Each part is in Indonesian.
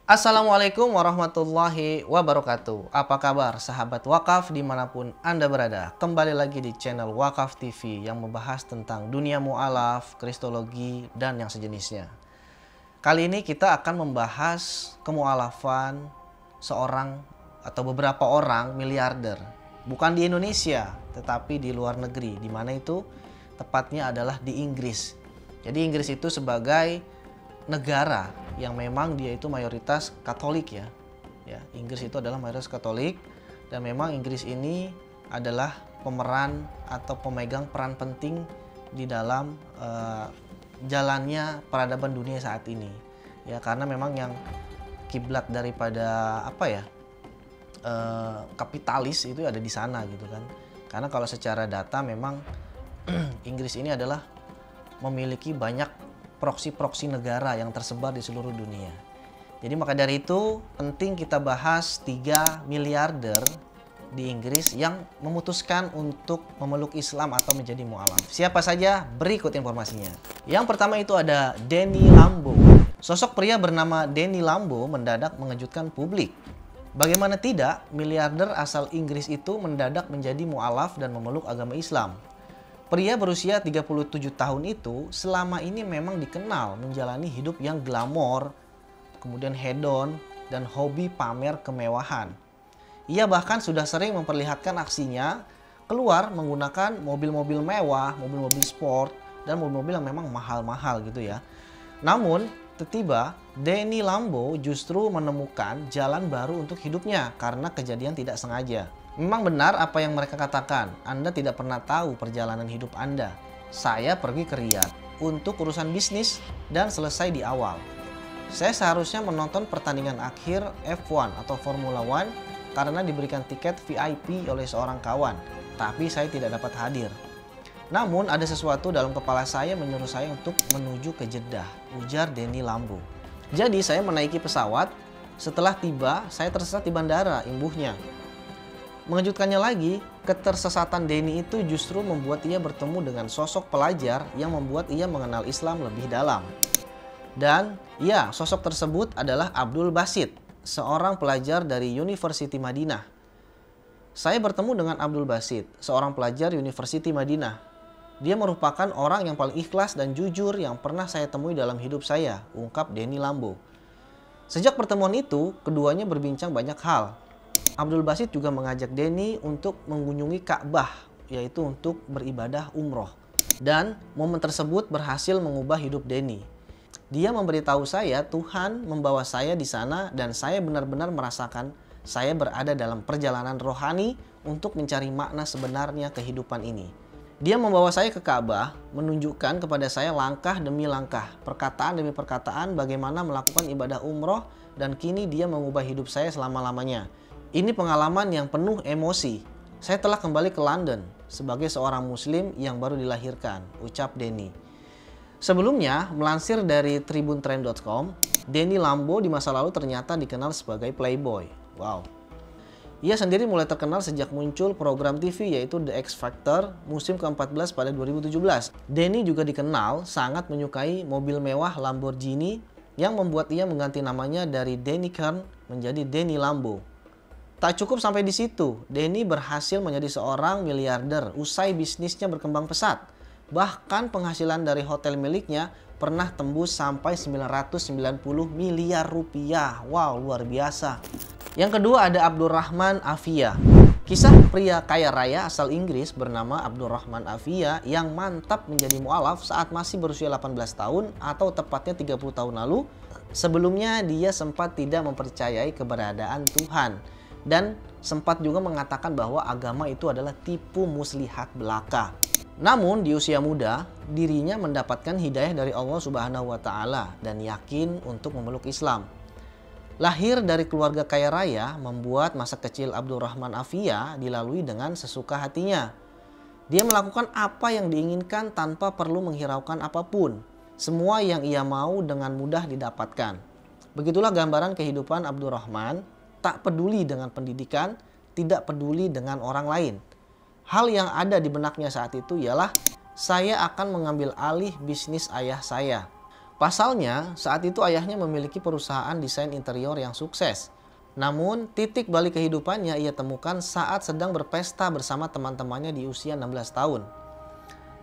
Assalamualaikum warahmatullahi wabarakatuh. Apa kabar sahabat wakaf dimanapun Anda berada? Kembali lagi di channel Wakaf TV yang membahas tentang dunia mu'alaf, kristologi, dan yang sejenisnya. Kali ini kita akan membahas kemu'alafan seorang atau beberapa orang miliarder. Bukan di Indonesia, tetapi di luar negeri. Di mana itu? Tepatnya adalah di Inggris. Jadi Inggris itu sebagai negara yang memang dia itu mayoritas Katolik ya. Inggris itu adalah mayoritas Katolik dan memang Inggris ini adalah pemeran atau pemegang peran penting di dalam jalannya peradaban dunia saat ini. Ya, karena memang yang kiblat daripada kapitalis itu ada di sana gitu kan. Karena kalau secara data memang Inggris ini adalah memiliki banyak proksi-proksi negara yang tersebar di seluruh dunia. Jadi maka dari itu penting kita bahas 3 miliarder di Inggris yang memutuskan untuk memeluk Islam atau menjadi mu'alaf. Siapa saja? Berikut informasinya. Yang pertama itu ada Danny Lambo. Sosok pria bernama Danny Lambo mendadak mengejutkan publik. Bagaimana tidak, miliarder asal Inggris itu mendadak menjadi mu'alaf dan memeluk agama Islam. Pria berusia 37 tahun itu selama ini memang dikenal menjalani hidup yang glamor, kemudian hedon, dan hobi pamer kemewahan. Ia bahkan sudah sering memperlihatkan aksinya keluar menggunakan mobil-mobil mewah, mobil-mobil sport, dan mobil-mobil yang memang mahal-mahal gitu ya. Namun, tiba-tiba Danny Lambo justru menemukan jalan baru untuk hidupnya karena kejadian tidak sengaja. Memang benar apa yang mereka katakan, Anda tidak pernah tahu perjalanan hidup Anda. Saya pergi ke Riyadh untuk urusan bisnis dan selesai di awal. Saya seharusnya menonton pertandingan akhir F1 atau Formula One karena diberikan tiket VIP oleh seorang kawan, tapi saya tidak dapat hadir. Namun ada sesuatu dalam kepala saya menyuruh saya untuk menuju ke Jeddah, ujar Danny Lambo. Jadi saya menaiki pesawat, setelah tiba saya tersesat di bandara, imbuhnya. Mengejutkannya lagi, ketersesatan Danny itu justru membuat ia bertemu dengan sosok pelajar yang membuat ia mengenal Islam lebih dalam. Dan ya, sosok tersebut adalah Abdul Basit, seorang pelajar dari University Madinah. Saya bertemu dengan Abdul Basit, seorang pelajar University Madinah. Dia merupakan orang yang paling ikhlas dan jujur yang pernah saya temui dalam hidup saya, ungkap Danny Lambo. Sejak pertemuan itu, keduanya berbincang banyak hal. Abdul Basit juga mengajak Danny untuk mengunjungi Ka'bah, yaitu untuk beribadah umroh. Dan momen tersebut berhasil mengubah hidup Danny. Dia memberitahu saya Tuhan membawa saya di sana dan saya benar-benar merasakan saya berada dalam perjalanan rohani untuk mencari makna sebenarnya kehidupan ini. Dia membawa saya ke Ka'bah, menunjukkan kepada saya langkah demi langkah, perkataan demi perkataan bagaimana melakukan ibadah umroh dan kini dia mengubah hidup saya selama-lamanya. Ini pengalaman yang penuh emosi. Saya telah kembali ke London sebagai seorang muslim yang baru dilahirkan, ucap Danny. Sebelumnya, melansir dari tribuntrend.com, Danny Lambo di masa lalu ternyata dikenal sebagai playboy. Wow. Ia sendiri mulai terkenal sejak muncul program TV yaitu The X Factor musim ke-14 pada 2017. Danny juga dikenal sangat menyukai mobil mewah Lamborghini yang membuat ia mengganti namanya dari Danny Kern menjadi Danny Lambo. Tak cukup sampai di situ, Danny berhasil menjadi seorang miliarder usai bisnisnya berkembang pesat. Bahkan penghasilan dari hotel miliknya pernah tembus sampai 990 miliar rupiah. Wow, luar biasa. Yang kedua ada Abdurrahman Afia. Kisah pria kaya raya asal Inggris bernama Abdurrahman Afia yang mantap menjadi mu'alaf saat masih berusia 18 tahun atau tepatnya 30 tahun lalu. Sebelumnya dia sempat tidak mempercayai keberadaan Tuhan. Dan sempat juga mengatakan bahwa agama itu adalah tipu muslihat belaka. Namun di usia muda, dirinya mendapatkan hidayah dari Allah Subhanahu wa Ta'ala dan yakin untuk memeluk Islam. Lahir dari keluarga kaya raya membuat masa kecil Abdurrahman Afia dilalui dengan sesuka hatinya. Dia melakukan apa yang diinginkan tanpa perlu menghiraukan apapun. Semua yang ia mau dengan mudah didapatkan. Begitulah gambaran kehidupan Abdurrahman. Tak peduli dengan pendidikan, tidak peduli dengan orang lain. Hal yang ada di benaknya saat itu ialah saya akan mengambil alih bisnis ayah saya. Pasalnya, saat itu ayahnya memiliki perusahaan desain interior yang sukses. Namun, titik balik kehidupannya ia temukan saat sedang berpesta bersama teman-temannya di usia 16 tahun.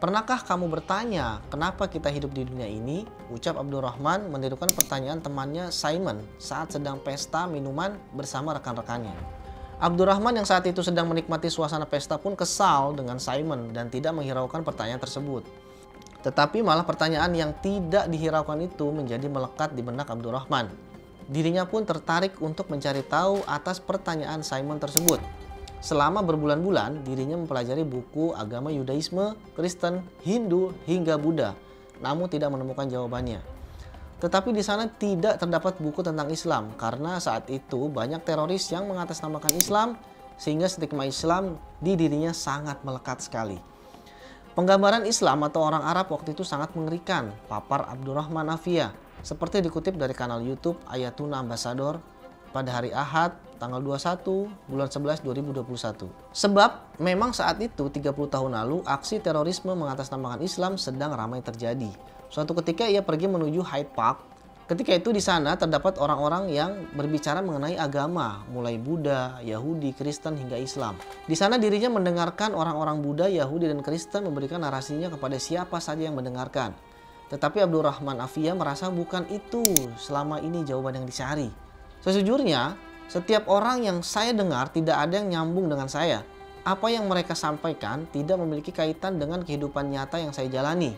Pernahkah kamu bertanya, kenapa kita hidup di dunia ini? Ucap Abdurrahman menirukan pertanyaan temannya Simon saat sedang pesta minuman bersama rekan-rekannya. Abdurrahman yang saat itu sedang menikmati suasana pesta pun kesal dengan Simon dan tidak menghiraukan pertanyaan tersebut. Tetapi malah pertanyaan yang tidak dihiraukan itu menjadi melekat di benak Abdurrahman. Dirinya pun tertarik untuk mencari tahu atas pertanyaan Simon tersebut. Selama berbulan-bulan, dirinya mempelajari buku agama Yudaisme, Kristen, Hindu, hingga Buddha, namun tidak menemukan jawabannya. Tetapi di sana tidak terdapat buku tentang Islam, karena saat itu banyak teroris yang mengatasnamakan Islam, sehingga stigma Islam di dirinya sangat melekat sekali. Penggambaran Islam atau orang Arab waktu itu sangat mengerikan, papar Abdurrahman Afia. Seperti dikutip dari kanal YouTube Ayatuna Ambassador pada hari Ahad tanggal 21 bulan 11 2021. Sebab memang saat itu 30 tahun lalu aksi terorisme mengatasnamakan Islam sedang ramai terjadi. Suatu ketika ia pergi menuju Hyde Park. Ketika itu di sana terdapat orang-orang yang berbicara mengenai agama, mulai Buddha, Yahudi, Kristen hingga Islam. Di sana dirinya mendengarkan orang-orang Buddha, Yahudi dan Kristen memberikan narasinya kepada siapa saja yang mendengarkan. Tetapi Abdurrahman Afia merasa bukan itu selama ini jawaban yang dicari. Sejujurnya, setiap orang yang saya dengar tidak ada yang nyambung dengan saya. Apa yang mereka sampaikan tidak memiliki kaitan dengan kehidupan nyata yang saya jalani.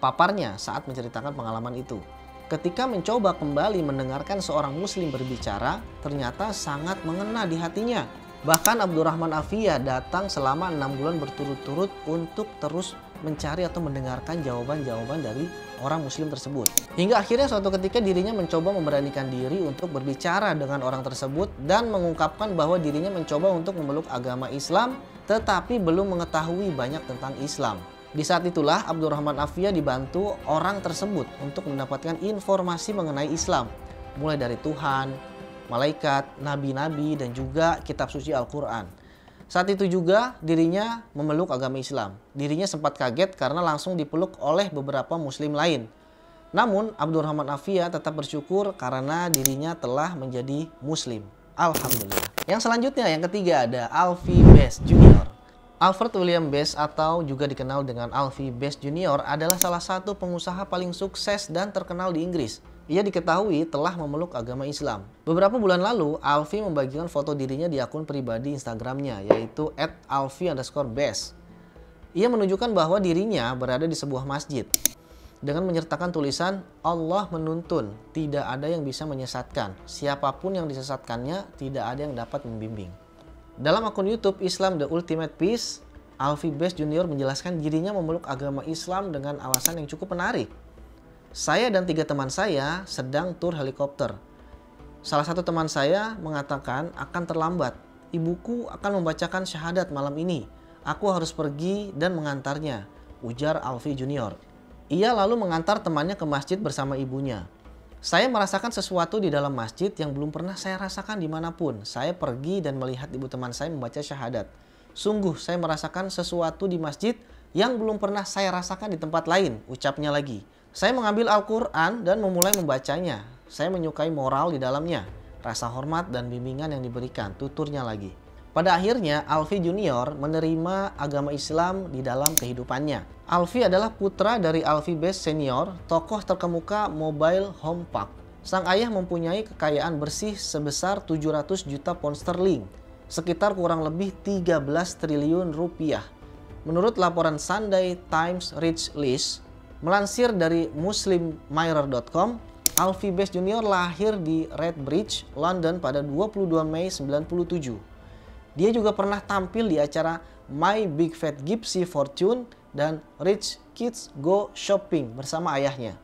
Paparnya saat menceritakan pengalaman itu. Ketika mencoba kembali mendengarkan seorang muslim berbicara, ternyata sangat mengena di hatinya. Bahkan Abdurrahman Afia datang selama 6 bulan berturut-turut untuk terus mencari atau mendengarkan jawaban-jawaban dari orang muslim tersebut. Hingga akhirnya suatu ketika dirinya mencoba memberanikan diri untuk berbicara dengan orang tersebut dan mengungkapkan bahwa dirinya mencoba untuk memeluk agama Islam tetapi belum mengetahui banyak tentang Islam. Di saat itulah Abdurrahman Afia dibantu orang tersebut untuk mendapatkan informasi mengenai Islam. Mulai dari Tuhan, malaikat, nabi-nabi, dan juga kitab suci Al-Quran. Saat itu juga dirinya memeluk agama Islam. Dirinya sempat kaget karena langsung dipeluk oleh beberapa muslim lain. Namun Abdurrahman Afia tetap bersyukur karena dirinya telah menjadi muslim. Alhamdulillah. Yang selanjutnya, yang ketiga ada Alfie Best Jr. Alfred William Best atau juga dikenal dengan Alfie Best Jr. adalah salah satu pengusaha paling sukses dan terkenal di Inggris. Ia diketahui telah memeluk agama Islam. Beberapa bulan lalu, Alfie membagikan foto dirinya di akun pribadi Instagramnya, yaitu @alfie_best. Ia menunjukkan bahwa dirinya berada di sebuah masjid dengan menyertakan tulisan, Allah menuntun, tidak ada yang bisa menyesatkan. Siapapun yang disesatkannya, tidak ada yang dapat membimbing. Dalam akun YouTube Islam The Ultimate Peace, Alfie Best Jr. menjelaskan dirinya memeluk agama Islam dengan alasan yang cukup menarik. Saya dan 3 teman saya sedang tur helikopter. Salah satu teman saya mengatakan akan terlambat. Ibuku akan membacakan syahadat malam ini. Aku harus pergi dan mengantarnya, ujar Alfie Jr. Ia lalu mengantar temannya ke masjid bersama ibunya. Saya merasakan sesuatu di dalam masjid yang belum pernah saya rasakan dimanapun. Saya pergi dan melihat ibu teman saya membaca syahadat. Sungguh saya merasakan sesuatu di masjid yang belum pernah saya rasakan di tempat lain, ucapnya lagi. Saya mengambil Al-Quran dan memulai membacanya. Saya menyukai moral di dalamnya, rasa hormat dan bimbingan yang diberikan, tuturnya lagi. Pada akhirnya, Alfie Junior menerima agama Islam di dalam kehidupannya. Alfie adalah putra dari Alfie Best Senior, tokoh terkemuka mobile home park. Sang ayah mempunyai kekayaan bersih sebesar 700 juta pound sterling, sekitar kurang lebih 13 triliun rupiah. Menurut laporan Sunday Times Rich List, melansir dari muslimmirror.com, Alfie Best Jr. lahir di Redbridge, London pada 22 Mei 1997. Dia juga pernah tampil di acara My Big Fat Gypsy Fortune dan Rich Kids Go Shopping bersama ayahnya.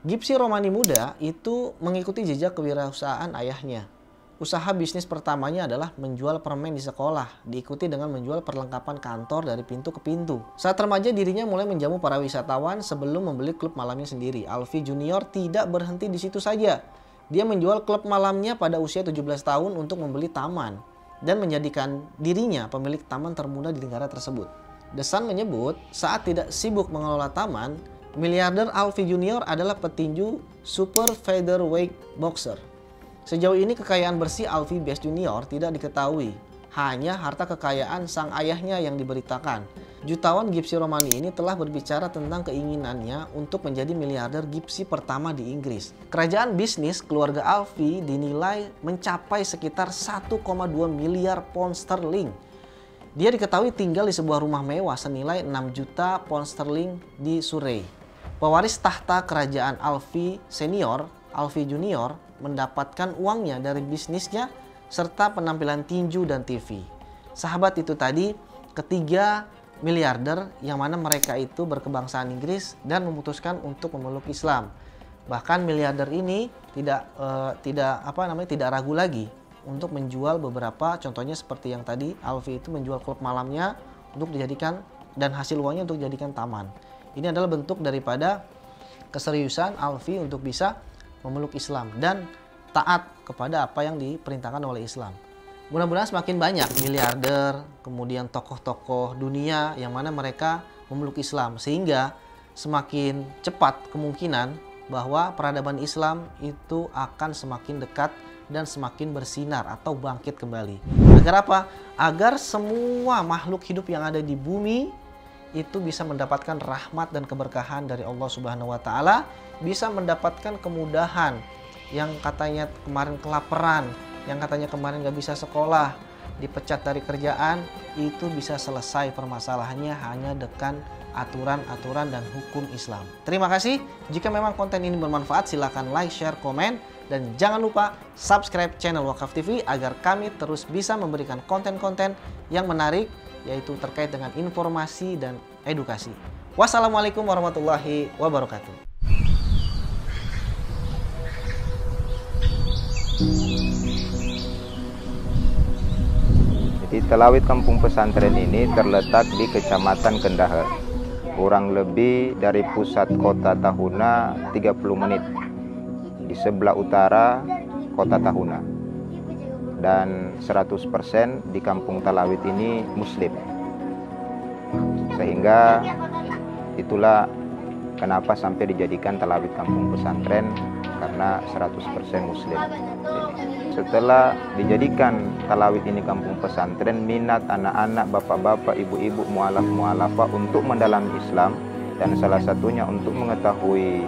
Gypsy Romani muda itu mengikuti jejak kewirausahaan ayahnya. Usaha bisnis pertamanya adalah menjual permen di sekolah, diikuti dengan menjual perlengkapan kantor dari pintu ke pintu. Saat remaja dirinya mulai menjamu para wisatawan sebelum membeli klub malamnya sendiri. Alfie Junior tidak berhenti di situ saja. Dia menjual klub malamnya pada usia 17 tahun untuk membeli taman dan menjadikan dirinya pemilik taman termuda di negara tersebut. The Sun menyebut saat tidak sibuk mengelola taman, Miliarder Alfie Junior adalah petinju super featherweight boxer. Sejauh ini kekayaan bersih Alfie Bass Junior tidak diketahui. Hanya harta kekayaan sang ayahnya yang diberitakan. Jutawan Gipsy Romani ini telah berbicara tentang keinginannya untuk menjadi miliarder gipsy pertama di Inggris. Kerajaan bisnis keluarga Alfie dinilai mencapai sekitar 1,2 miliar pound sterling. Dia diketahui tinggal di sebuah rumah mewah senilai 6 juta pound sterling di Surrey. Pewaris tahta kerajaan Alfie Senior, Alfie Junior, mendapatkan uangnya dari bisnisnya serta penampilan tinju dan TV. Sahabat itu tadi ketiga miliarder yang mana mereka itu berkebangsaan Inggris dan memutuskan untuk memeluk Islam. Bahkan miliarder ini tidak ragu lagi untuk menjual beberapa, contohnya seperti yang tadi Alfie itu menjual klub malamnya untuk dijadikan dan hasil uangnya untuk dijadikan taman. Ini adalah bentuk daripada keseriusan Alfie untuk bisa memeluk Islam dan taat kepada apa yang diperintahkan oleh Islam. Mudah-mudahan semakin banyak miliarder, kemudian tokoh-tokoh dunia yang mana mereka memeluk Islam, sehingga semakin cepat kemungkinan bahwa peradaban Islam itu akan semakin dekat dan semakin bersinar atau bangkit kembali. Agar apa? Agar semua makhluk hidup yang ada di bumi itu bisa mendapatkan rahmat dan keberkahan dari Allah Subhanahu wa Ta'ala, bisa mendapatkan kemudahan. Yang katanya kemarin kelaparan, yang katanya kemarin gak bisa sekolah, dipecat dari kerjaan, itu bisa selesai permasalahannya hanya dengan aturan-aturan dan hukum Islam. Terima kasih. Jika memang konten ini bermanfaat, silakan like, share, komen, dan jangan lupa subscribe channel Wakaf TV agar kami terus bisa memberikan konten-konten yang menarik, yaitu terkait dengan informasi dan edukasi. Wassalamualaikum warahmatullahi wabarakatuh. Di Talawit Kampung Pesantren ini terletak di Kecamatan Kendahar, kurang lebih dari pusat kota Tahuna 30 menit, di sebelah utara kota Tahuna. Dan 100% di Kampung Talawit ini Muslim. Sehingga itulah kenapa sampai dijadikan Talawit Kampung Pesantren, karena 100% Muslim. Setelah dijadikan Talawit ini kampung pesantren, minat anak-anak, bapak-bapak, ibu-ibu, mualaf-mualafah untuk mendalami Islam, dan salah satunya untuk mengetahui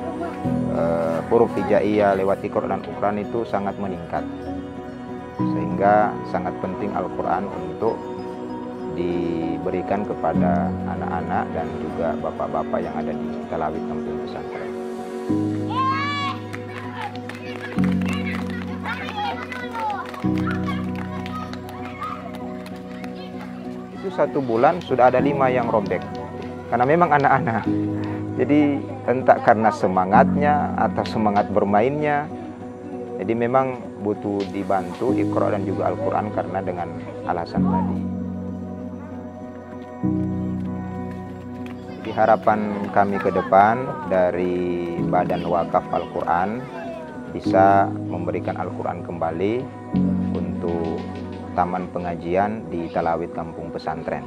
huruf hijaiyah lewat Iqra dan Ukran itu sangat meningkat. Sehingga sangat penting Al-Quran untuk diberikan kepada anak-anak dan juga bapak-bapak yang ada di Talawit kampung pesantren. Itu 1 bulan sudah ada 5 yang robek, karena memang anak-anak. Jadi entah karena semangatnya atau semangat bermainnya, jadi memang butuh dibantu Iqra dan juga Al-Quran karena dengan alasan tadi. Jadi harapan kami ke depan dari Badan Wakaf Al-Quran bisa memberikan Al-Quran kembali untuk taman pengajian di Talawit kampung pesantren.